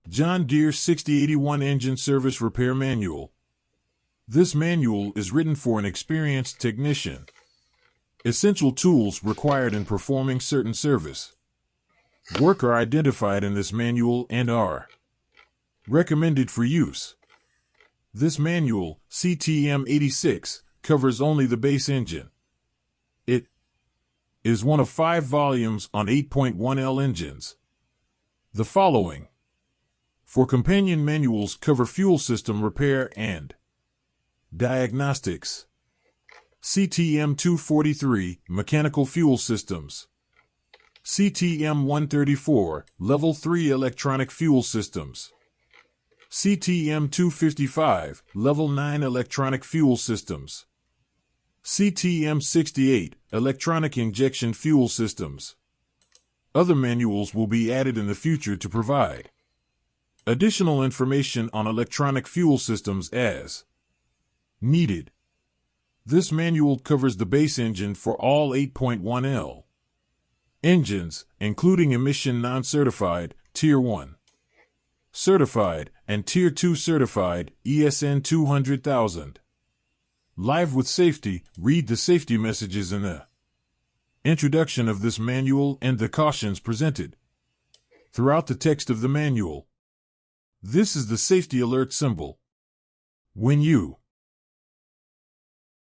John Deere 6081 Engine Service Repair Manual. This manual is written for an experienced technician. Essential tools required in performing certain service work are identified in this manual and are recommended for use. This manual, CTM 86, covers only the base engine. It is one of 5 volumes on 8.1L engines. The following for companion manuals cover fuel system repair and diagnostics. CTM 243, Mechanical Fuel Systems. CTM 134, Level 3 Electronic Fuel Systems. CTM 255, Level 9 Electronic Fuel Systems. CTM 68, Electronic Injection Fuel Systems. Other manuals will be added in the future to provide additional information on electronic fuel systems as needed. This manual covers the base engine for all 8.1L engines, including emission non-certified, Tier 1 certified, and Tier 2 certified, ESN 200,000. Live with safety, read the safety messages in the introduction of this manual and the cautions presented throughout the text of the manual. This is the safety alert symbol. When you